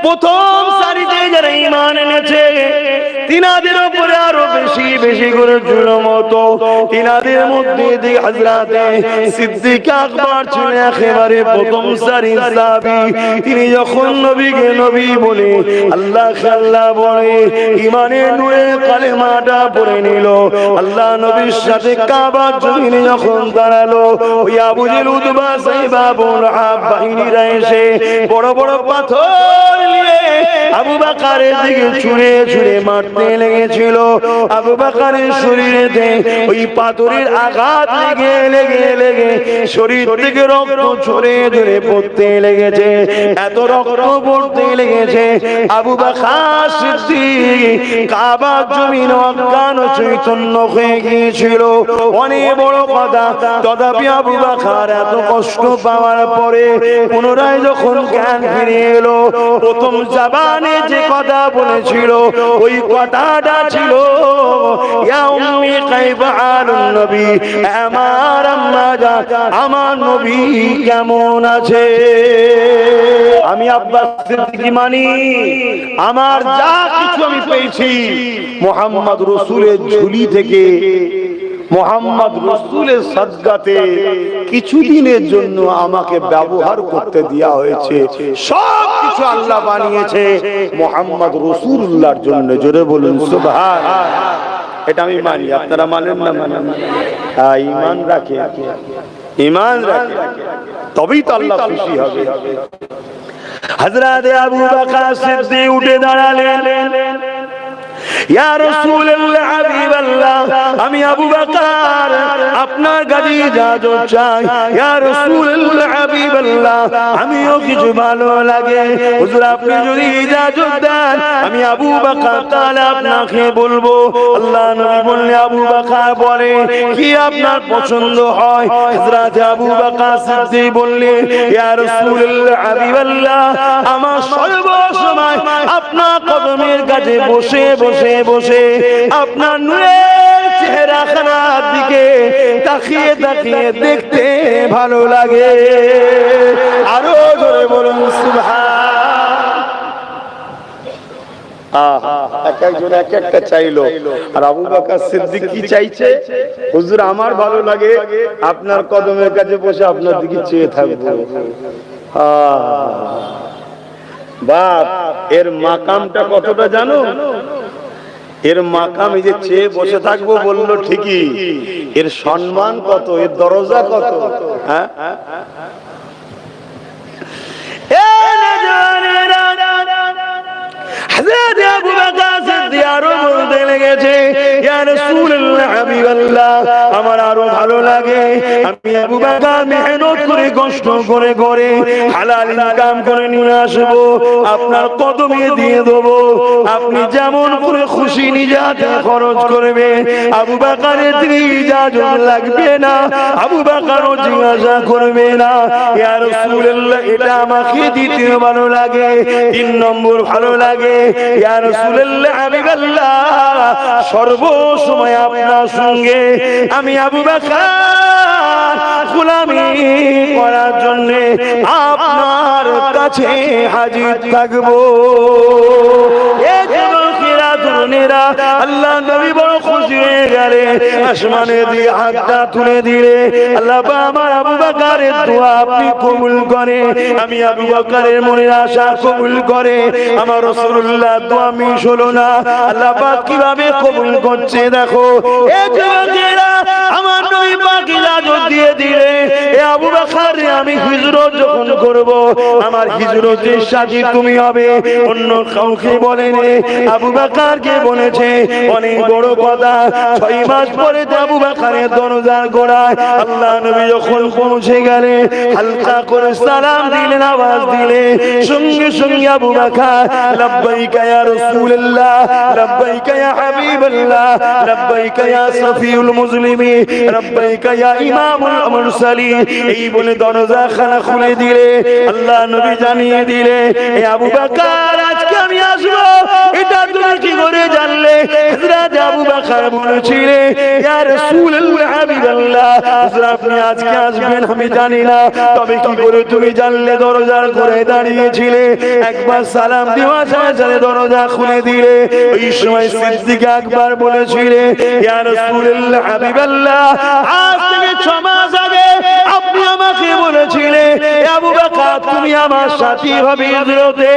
প্রথম সারিতে যারা ঈমান এনেছে তিনাদের উপরে আরো বেশি বেশি করে জুলুম হতো। তিনাদের মধ্যে দিয়ে হযরতে সিদ্দিক আকবর ছিলেন একেবারে প্রথম সারির সাহাবী। তিনি যখন নবীকে নবী বলে আল্লাহ আল্লাহ বলে ঈমানের নূরে কালেমাটা পড়ে নিল, আল্লাহ নবীর সাথে কাবার জমিনে যখন দাঁড়ালো, ওই আবু জেহেল উতবা সাইবা আবু লাহাব বাহিনীরা এসে বড় বড় পাথর নিয়ে আবু বকরের দিকে ছুঁড়ে ছুঁড়ে মারতে লেগেছিল। আবু বকরের শরীরেতে ওই পাথরের আঘাত লেগে লেগে লেগে শরীর থেকে রক্ত ঝরে ঝরে পড়তে লেগেছে। এত রক্ত পড়তে লেগেছে আবু বকর সিদ্দিক কাবার জমিন অজ্ঞান চৈতন্য হয়ে গিয়েছিল। অনেক বড় কথা, তথাপি আবু বকর এত কষ্ট পাওয়ার পরে পুনরায় যখন জ্ঞান ফিরে এলো, প্রথম জবানে যে কথা বলেছিল ওই কথাটা ছিল ইয়া উম্মি কাইফা আলুন নবী, আমার আম্মা জান আমার নবী কেমন আছে। আমি আব্বাস সিদ্দিকী মানি, আমার যা কিছু আমি পেয়েছি মুহাম্মদ রাসূলের ঝুলি থেকে, মুহাম্মদ রাসূলের সাদকাতে কিছুদিনের জন্য আমাকে ব্যবহার করতে দেয়া হয়েছে। সব কিছু আল্লাহ বানিয়েছে মুহাম্মদ রাসূলুল্লাহর জন্য। জোরে বলুন সুবহানাল্লাহ। এটা আমি মানি, আপনারা মানেন না? মানেন? হ্যাঁ, ঈমান রাখে, ঈমান রাখে, তবেই তো আল্লাহ খুশি হবে। হযরত আবু বকর সিদ্দিক উঠে দাঁড়ালেন, ইয়া রাসূলুল্লাহ হাবিবাল্লাহ, আমি আবু বকর আপনার কাছে ইজাজত চাই। ইয়া রাসূলুল্লাহ হাবিবাল্লাহ, আমিও কিছু ভালো লাগে, হুজুর আপনি যদি ইজাজত দেন আমি আবু বকর তাআলা আপনাকে বলবো। আল্লাহ নবী বললেন, আবু বকর বলে কি আপনার পছন্দ হয়? হযরত আবু বকর সিদ্দিক বললেন, ইয়া রাসূলুল্লাহ হাবিবাল্লাহ, আমার সর্বসময় আপনার কদমের কাছে বসে বসে বসে আপনার নূরের চেহারাখানার দিকে তাকিয়ে তাকিয়ে দেখতে ভালো লাগে। আরো জোরে বলুন সুবহানাল্লাহ। এক একজন এক একটা চাইলো, আর আবু বকর সিদ্দিক কি চাইছে? হুজুর আমার ভালো লাগে আপনার কদমের কাছে বসে আপনার দিকে চেয়ে থাকবো। বাপ, এর মাকামটা কতটা জানো? এর মাকাম এই যে চেয়ে বসে থাকবো বললো ঠিকই, এর সম্মান কত, এর দরজা কত। হ্যাঁ, হযরত আবু বকর সিদ্দিক আরো বলতে লেগেছে, ইয়া রাসূলুল্লাহ হাবিবাল্লাহ, আমার আরো ভালো লাগে আমি আবু বকর মেহনত করে কষ্ট করে করে হালাল ইনকাম করে নিয়ে আসবো, আপনার কদমে দিয়ে দেবো, আপনি যেমন করে খুশি নিজে হাতে খরচ করবে। আবু বকরের দিকে ইজাজত লাগবে না, আবু বকরও জিজ্ঞাসা করবে না, ইয়া রাসূলুল্লাহ এটা আমাকে দিতে ভালো লাগে। 3 নম্বর ভালো লাগে, ইয়া রাসূলুল্লাহ হাবিবাল্লাহ, সর্বসময় আপনার সঙ্গে আমি আবু বকর গোলামি করার জন্য আপনার কাছে হাজির থাকবো। আল্লাহ নবী বড় খুশি হয়ে গেলে আসমানে দিয়ে হাতটা তুলে দিলে, আল্লাহ আমার আবু বকরের দোয়া আপনি কবুল করে, আমি আবু বকরের মনের আশা কবুল করে। আমার রাসূলুল্লাহ দোয়া মিস হলো না, আল্লাহ পাক কিভাবে কবুল করছে দেখো। এই যুবকেরা আমার নবী পাক ইজাজত দিয়ে দিলে, এ আবু বকর আমি হিজরত যখন করব আমার হিজরতের সাথী তুমি হবে, অন্য কাউকে বলেনি, আবু বকরকে বলেছে। অনেক বড় কথা, 6 মাস পরে আবু বকরের দরজার গোড়ায় আল্লাহ নবী যখন পৌঁছে গেলে হালকা করে সালাম দিলেন, আওয়াজ দিলে সঙ্গে সঙ্গে আবু বকর লব্বাইকা ইয়া রাসূলুল্লাহ, লব্বাইকা ইয়া হাবিবাল্লাহ, লব্বাইকা ইয়া সফিউল মুসলিমিন, লব্বাইকা ইয়া ইমামুল মুরসালিন, এই বলে দরজা খানা খুলে দিলে আল্লাহ নবী জানিয়ে দিলে এ আবু বকর আজকে আমি আসবো এটা তুমি কি করে জানলে হযরত আবু বকর বলেছিলেন ইয়া রাসূলুল্লাহ হাবিবাল্লাহ হুজুর আপনি আজকে আসবেন আমি জানি না তবে কি করে তুমি জানলে দরজার ঘরে দাঁড়িয়েছিলে একবার সালাম দেওয়ার সাথে সাথে দরজা খুলে দিলে ওই সময় সিদ্দিক আকবর বলেছিলেন ইয়া রাসূলুল্লাহ হাবিবাল্লাহ আজ থেকে 6 মাস আগে আপনি আমাকে বলেছিলেন আবু বকর তুমি আমার সাথী হবে হিজরতে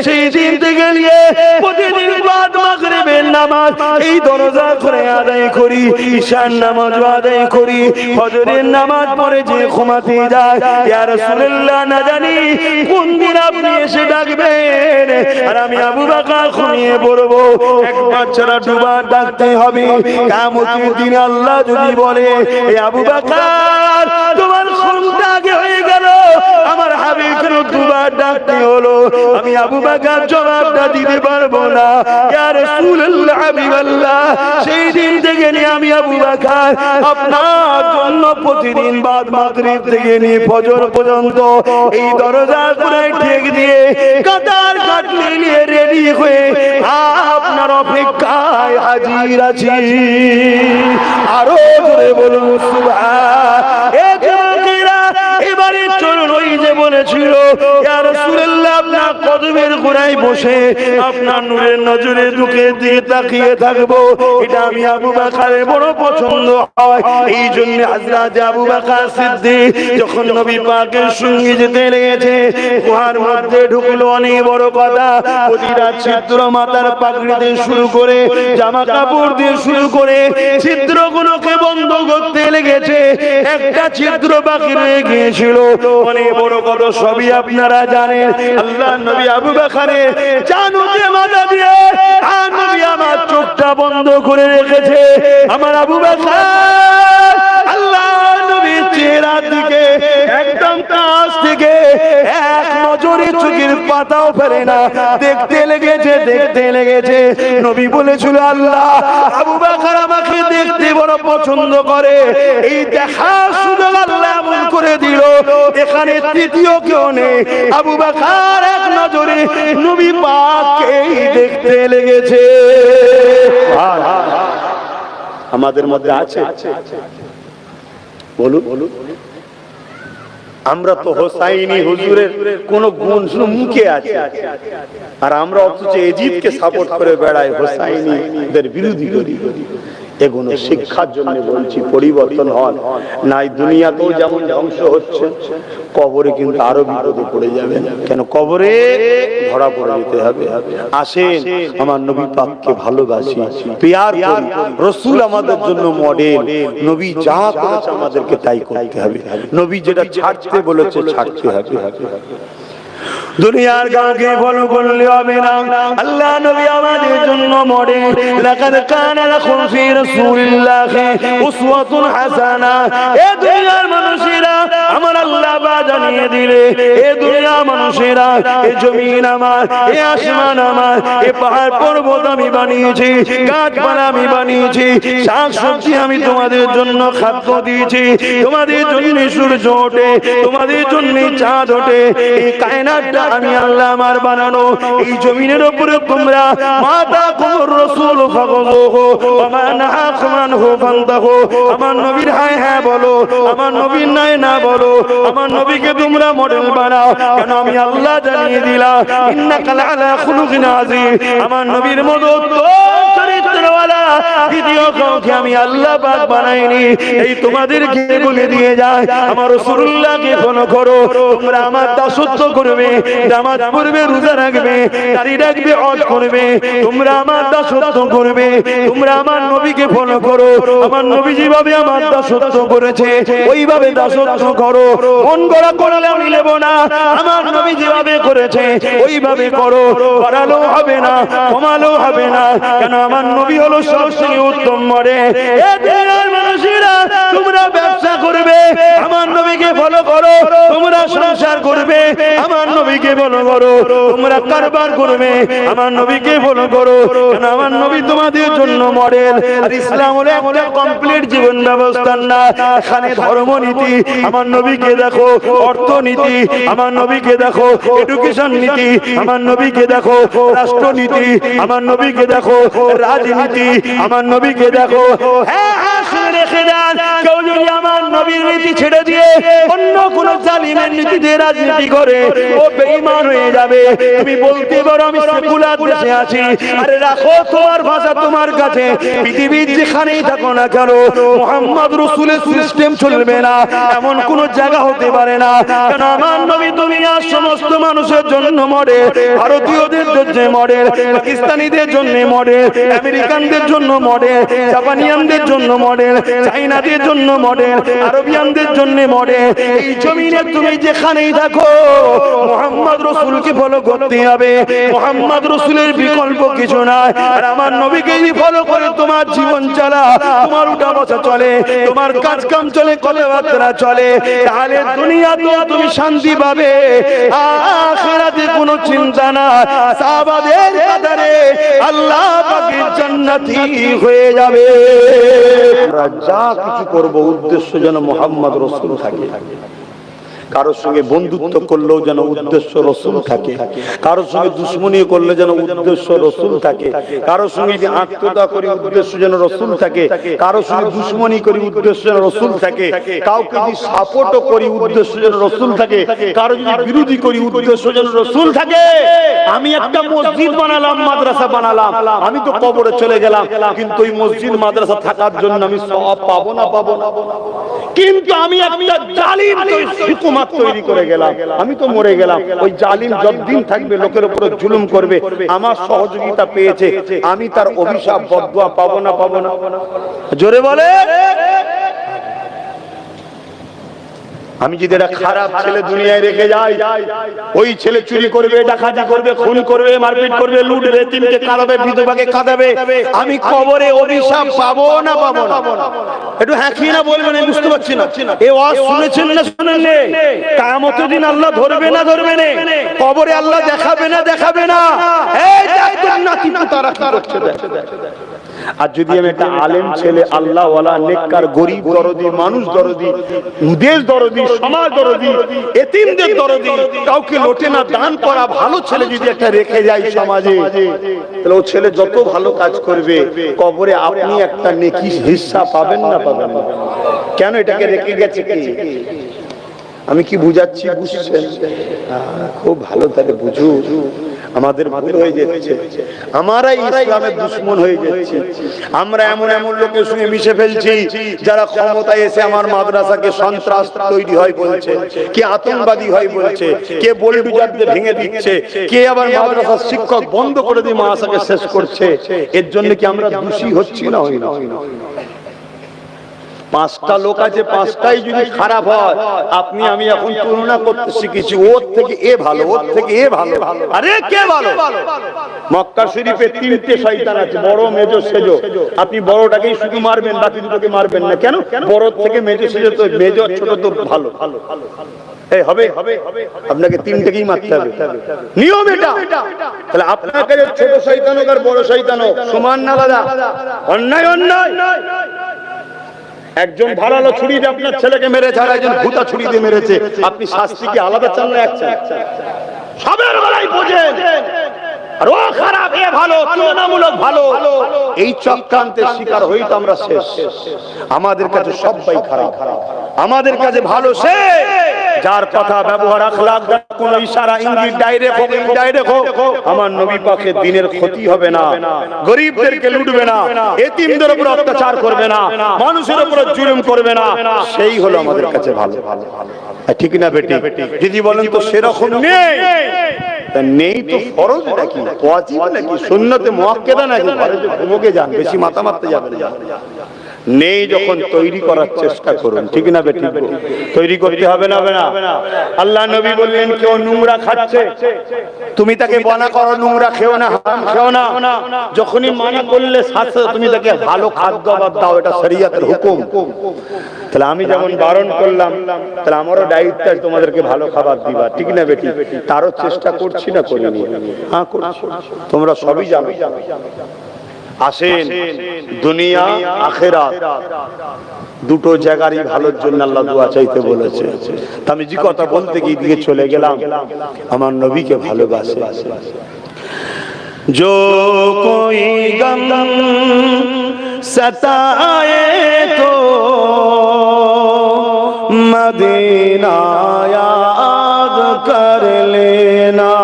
সেই দিন থেকে নিয়ে প্রতিদিন বাদ মাগরিবের নামাজ এই দরজা ঘরে আদায় করি ঈশার নামাজ আদায় করি ফজরের নামাজ পড়ে যে ঘুমাতে যায় ইয়া রাসূলুল্লাহ না জানি কোন দিন আপনি এসে ডাকবেন আর আমি আবু বকর ঘুমিয়ে পড়ব একবার ছাড়া দুবার ডাকতে হবে কিয়ামতের দিন আল্লাহ যদি বলে এ আবু বকর তোমার ঘুমটা আগে হয়ে গেল আমার হাবিবকে দুবার ডাকতে হলো আমি আবু বকর জবাবটা দিতে পারবো না ইয়া রাসূলুল্লাহ হাবিবাল্লাহ সেই দিন থেকে নিয়ে আমি আবু বকর আপনার জন্য প্রতিদিন বাদ মাগরিব থেকে নিয়ে ফজর পর্যন্ত এই দরজা করে ঠেক দিয়ে কাতার কাটলে নিয়ে রেডি হয়ে আপনার অপেক্ষায় হাজির আছি আরো জোরে বলুন সুবহান এবারে চলুন ওই যে বলেছিল ইয়া রাসূলুল্লাহ আপনার কদমের গোড়ায় বসে আপনার নূরের নজরে দুকে দিয়ে তাকিয়ে থাকবো এটা আমি আবু বকরের বড় পছন্দ হয় এই জন্য হযরত আবু বকর সিদ্দিক যখন নবী পাকের সঙ্গে যেতে লেগেছে গুহার মধ্যে ঢুকলো অনেক বড় কথা প্রতিটা ছিদ্র মাথার পাগড়ি দিয়ে শুরু করে জামা কাপড় দিয়ে শুরু করে ছিদ্রগুলোকে বন্ধ করতে লেগেছে একটা ছিদ্র বাকি রয়ে গিয়েছিল অনেক বড় কথা সবই আপনারা জানেন আল্লাহ নবী আবু বকরের জানুতে মাথা দিয়ে আর নবী আমার চোখটা বন্ধ করে রেখেছে আমার আবু বকর আল্লাহ নবীর চেহারার দিকে একদম কাছ থেকে এক নজরে চোখের পাতাও ফেলে না দেখতে লেগেছে নবী বলেছিল আল্লাহ আবু বকর আমাকে দেখতে বড় পছন্দ করে এই দেখার সুযোগ আল্লাহ এমন করে দিল এখানে তৃতীয় কেউ নেই আবু বকর এক নজরে নবী পাককেই দেখতে লেগেছে আমাদের মধ্যে আছে বলুন আমরা তো হোসাইনি হুজুরের কোন গুণ মুখে আছে আর আমরা অথচ এজিদকে সাপোর্ট করে বেড়াই হোসাইনিদের বিরোধী করি এগুলো শিক্ষার জন্য বলছি পরিবর্তন হন নাই দুনিয়াতেও যেমন ধ্বংস হচ্ছে কবরে কিন্তু আরো বিপদে পড়ে যাবে কেন কবরে ধরা পড়ে যেতে হবে আসেন আমার নবী পাককে ভালোবাসি প্যার করি রাসূল আমাদের জন্য মডেল নবী যা করেছে আমাদেরকে তাই করতে হবে নবী যেটা ছাড়তে বলেছে ছাড়তে হবে দুনিয়ার কাউকে ফলো করলে হবে না আল্লাহ নবী আমাদের জন্য মডেল লাকাদ কানা লাকুম ফি রাসূলিল্লাহি উসওয়াতুন হাসানা এ দুনিয়ার মানুষেরা আমার আল্লাহ জানিয়ে দিলে এ দুনিয়ার মানুষেরা এই জমিন আমার এই আসমান আমার এই পাহাড় পর্বত আমি বানিয়েছি গাছপালা আমি বানিয়েছি শাকসবজি আমি তোমাদের জন্য খাদ্য দিয়েছি তোমাদের জন্য সূর্য ওঠে তোমাদের জন্য চাঁদ ওঠে এই কায়নাতটা আমি আল্লাহ আমার বানানো এই জমিনের উপরে তোমরা মাতা কুমুর রাসূল ফাগহুহু ওয়া মা নাহাকুম আনহু ফান্তাহু আমার নবীর হ্যাঁ হ্যাঁ বলো আমার নবীর নাই না বলো আমার নবীকে তোমরা মডেল বানাও কেন আমি আল্লাহ জানিয়ে দিলাম ইন্নাকা লাআলা খুলুকিন আযীম আমার নবীর মতো চরিত্রওয়ালা দ্বিতীয় কাউকে আমি আল্লাহ পাক বানাইনি এই তোমাদেরকে বলে দিয়ে যায় আমার রাসূলুল্লাহকে ফলো করো তোমরা আমার দাসত্ব করবে নামাজ পড়বে রোজা রাখবে দাড়ি রাখবে হজ করবে তোমরা আমার দাসত্ব করবে তোমরা আমার নবীকে ফলো করো আমার নবী যেভাবে আমার দাসত্ব করেছে ওইভাবে দাসত্ব করো মন গড়া করলে আমি নেব না আমার নবী যেভাবে করেছে ওইভাবে করো বাড়ালো হবে না কমালো হবে না কেন আমার নবী হলো সবচেয়ে উত্তম মডেল এ দুনিয়ার মানুষেরা তোমরা ব্যবসা করবে আমার নবীকে ফলো করো তোমরা সংসার করবে আমার নবী নবীকে ফলো করো, তোমরা কারবার করবে আমার নবীকে ফলো করো, কারণ আমার নবী তোমাদের জন্য মডেল। আর ইসলাম হলো একটা কমপ্লিট জীবন ব্যবস্থা না, এখানে ধর্মনীতি আমার নবীকে দেখো, অর্থনীতি আমার নবীকে দেখো, এডুকেশন নীতি আমার নবীকে দেখো, রাষ্ট্রনীতি আমার নবীকে দেখো, রাজনীতি আমার নবীকে দেখো। হ্যাঁ শুনে রেখে দেন, কেউ যদি আমার নবীর নীতি ছেড়ে দিয়ে অন্য কোন জালিমের নীতি দিয়ে রাজনীতি করে ও বেঈমান হয়ে যাবে। তুমি বলতে পারো আমি সেকুলার দেশে আছি, আরে রাখো তোমার ভাষা তোমার কাছে। পৃথিবীর যেখানেই থাকো না কেন মুহাম্মদ রাসূলের সিস্টেম চলবে না এমন কোন জায়গা হতে পারে না, কারণ আমার নবী দুনিয়ার সমস্ত মানুষের জন্য মডেল। ভারতীয়দের জন্য মডেল, পাকিস্তানিদের জন্য মডেল, আমেরিকানদের জন্য মডেল, জাপানিয়ানদের জন্য মডেল, চাইনাদের জন্য মডেল, আরবিয়ানদের জন্য মডেল। এই জমিনে তুমি যেখানেই থাকো মুহাম্মদ রাসূলকে ফলো করতে হবে, মুহাম্মদ রাসূলের বিকল্প কিছু নাই। আর আমার নবীকে যদি ফলো করে তোমার জীবন চলা, তোমার উঠা বসা চলে, তোমার কাজ কাম চলে, কথাবার্তা চলে, তাহলে দুনিয়াতেও তুমি শান্তি পাবে, আখিরাতে কোনো চিন্তা না। সাহাবাদের কাতারে আল্লাহ পাকের জান্নাতি হয়ে যাবে। আমরা যা কিছু করব উদ্দেশ্য যেন মুহাম্মদ রাসূল থাকে। কারোর সঙ্গে বন্ধুত্ব করলেও যেন উদ্দেশ্য রাসূল থাকে, কারোর সঙ্গে দুশমনি করলে যেন উদ্দেশ্য রাসূল থাকে, কারোর সঙ্গে যদি আত্মীয়তা করি উদ্দেশ্য যেন রাসূল থাকে, কারোর সঙ্গে দুশমনি করি উদ্দেশ্য যেন রাসূল থাকে, কাউকে যদি সাপোর্টও করি উদ্দেশ্য যেন রাসূল থাকে, কারো যদি বিরোধী করি উদ্দেশ্য যেন রাসূল থাকে। আমি একটা মসজিদ বানালাম, মাদ্রাসা বানালাম, আমি তো কবরে চলে গেলাম, কিন্তু ওই মসজিদ মাদ্রাসা থাকার জন্য আমি সওয়াব পাবো না, পাবো না। কিন্তু আমি একটা জালিম হুকুমত তৈরি করে গেলাম, আমি তো মরে গেলাম। ওই জালিম যতদিন থাকবে লোকের উপর জুলুম করবে, আমার সহযোগিতা পেয়েছে, আমি তার অভিশাপ বদদুয়া পাবো না, পাবো না? জোরে বলে। আমি যদি একটা খারাপ ছেলে দুনিয়ায় রেখে যাই, ওই ছেলে চুরি করবে, ডাকাতি করবে, খুন করবে, মারপিট করবে, লুটবে, তিনকে কাঁদাবে, বিধবাকে কাঁদাবে, আমি কবরে অভিশাপ পাবো না, পাবো না? একটু হ্যাঁ কি না বলবেন, আমি বুঝতে পারছি না। এই ওয়াজ শুনেছেন না শুনেন না? কিয়ামতের দিন আল্লাহ ধরবে না, ধরবে না? কবরে আল্লাহ দেখাবে না, দেখাবে না? এই দেখ তোর নাতি পুতারা কি করছে দেখ। আর যদি আমি একটা আলেম ছেলে, আল্লাহ ওয়ালা, নেককার, গরিব দরদি, মানুষ দরদি, দেশ দরদি, সমাজ দরদি, এতিমদের দরদি, কাউকে লোটে না, দান করা ভালো ছেলে যদি একটা রেখে যায় সমাজে, তাহলে ও ছেলে যত ভালো কাজ করবে কবরে আপনি একটা নেকি হিস্সা পাবেন না, পাবেন না? কেন? এটাকে রেখে গেছে কি? আমি কি বুঝাচ্ছি বুঝছেন? খুব ভালো তাহলে বুঝু। আমাদের ভুল হয়ে যাচ্ছে, আমরাই ইসলামের দুশমন হয়ে যাচ্ছি। আমরা এমন এমন লোকের সঙ্গে মিশে ফেলছি যারা ক্ষমতায় এসে আমার মাদ্রাসাকে সন্ত্রাস তৈরি হয় বলছে, কে আতঙ্কবাদী হয় বলছে, কে বুলডোজারদের ভেঙে দিচ্ছে, কে আবার মাদ্রাসার শিক্ষক বন্ধ করে দিয়ে মাদ্রাসাকে শেষ করছে। এর জন্য কি আমরা দোষী হচ্ছি না? হই না? পাঁচটা লোক আছে, পাঁচটাই যদি খারাপ হয়, আপনি আমি এখন তুলনা করতে শিখেছি, ওর থেকে এ ভালো, ওর থেকে এ ভালো। আরে কে ভালো? মক্কা শরীফে তিনটে শয়তান আছে, বড়, মেজো, সেজো। আপনি বড়টাকেই শুধু মারবেন, বাকি দুটোকে মারবেন না। কেন? বড় থেকে মেজো, সেজো তো মেজো, ছোট তো ভালো। এই হবে, আপনাকে তিনটাকেই মারতে হবে, নিয়ম এটা। তাহলে আপনার কাছে ছোট শয়তান হোক আর বড় শয়তান হোক, সমান না দাদা? অন্যায় অন্যায়। একজন ধারালো ছুরি দিয়ে আপনার ছেলেকে মেরেছে, আর একজন ভূতা ছুরি দিয়ে মেরেছে, আপনি শাস্তি কি আলাদা চান না এক চান? সবের বেলায় বোঝেন, আর ও খারাপ, এ ভালো, তুলনামূলক ভালো। এই চক্রান্তের শিকার হই তো আমরা শেষ। আমাদের কাছে সবাই খারাপ, আমাদের কাছে ভালো সে যার কথা, ব্যবহার, আখলাক, কোন ইশারা, ইঙ্গিত, ডাইরেক্ট হোক ইনডাইরেক্ট হোক, আমার নবী পাকের দিনের ক্ষতি হবে না, গরিবদেরকে লুটবে না, এতিমদের উপর অত্যাচার করবে না, মানুষের উপর জুলুম করবে না, সেই হলো আমাদের কাছে ভালো। ঠিক না বেটি? যদি বলেন তো সেরকম নেই, নেই তো ফরজ নাকি, ওয়াজিব নাকি, সুন্নতে মুআক্কাদা নাকি, ঘরে ঘুমোকে যান, বেশি মাথা মারতে যাবেন না। নেই যখন তৈরি করার চেষ্টা করুন, ঠিক না বেঠিক? তৈরি করতে হবে না? আল্লাহ নবী বললেন কেউ নোংরা খাচ্ছে, তুমি তাকে মানা করো নোংরা খেও না, হারাম খেও না। যখনই মানা করলে শাস্ত্র তুমি তাকে ভালো খাদ্য আবার দাও, এটা শরীয়তের হুকুম। তাহলে আমি যেমন বারণ করলাম, তাহলে আমারও দায়িত্ব আছে তোমাদেরকে ভালো খাবার দিবা, ঠিক না বেটি? তারও চেষ্টা করছি না করিনি? হ্যাঁ করছি, তোমরা সবই জানো। আসেন, দুনিয়া আখিরাত দুটো জায়গারই ভালোর জন্য আল্লাহ দোয়া চাইতে বলেছে। আমি যে কথা বলতে গিয়ে দিকে চলে গেলাম, আমার নবীকে ভালোবাসে। जो कोई गम सताए तो मदीना याद कर लेना,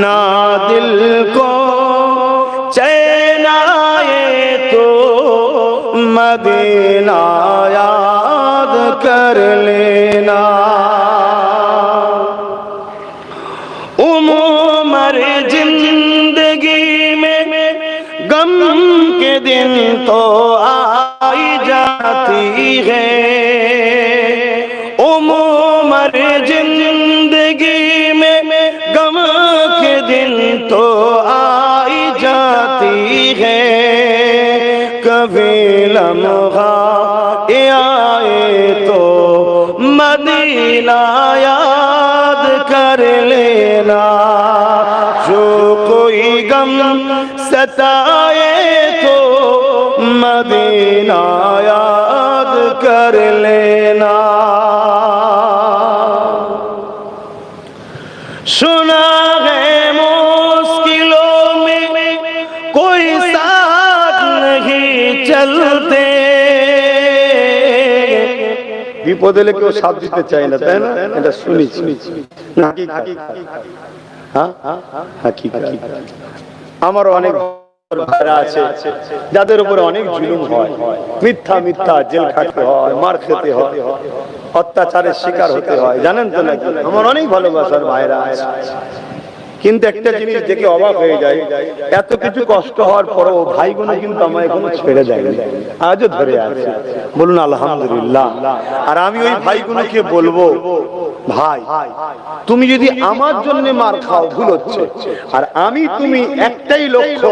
ना दिल को चैन आए तो मदीना याद कर लेना। उमर जिंदगी में गम के दिन तो आई जाती है, उमर जिंदगी में गम के दिन तो आई जाती है। कभी लम्हा आए तो मदीना याद कर लेना, जो कोई गम सताए तो मदीना याद कर लेना। सुना है मुश्किलों में कोई साथ नहीं चलते, বিপদ এলে কেউ সাথ দিতে চায় না, তাই না? এটা শুনেছি। আমারও অনেক ভাইরা আছে যাদের উপরে অনেক জুলুম হয়, মিথ্যা মিথ্যা জেল খাটতে হয়, মার খেতে হয়, অত্যাচারের শিকার হতে হয়, জানেন তো নাকি? আমার অনেক ভালোবাসার ভাইরা আছে, কিন্তু একটা জিনিস দেখে অবাক হয়ে যায়, এত কিছু কষ্ট হওয়ার পরও ভাইগুলো কিন্তু আমায় এখনো ছেড়ে দেয়নি, আজও ধরে আছে। বলুন আলহামদুলিল্লাহ। আর আমি ওই ভাইগুলোকে বলবো, ভাই তুমি যদি আমার জন্য মার খাও ভুল হচ্ছে, আর আমি তুমি একটাই লক্ষ্য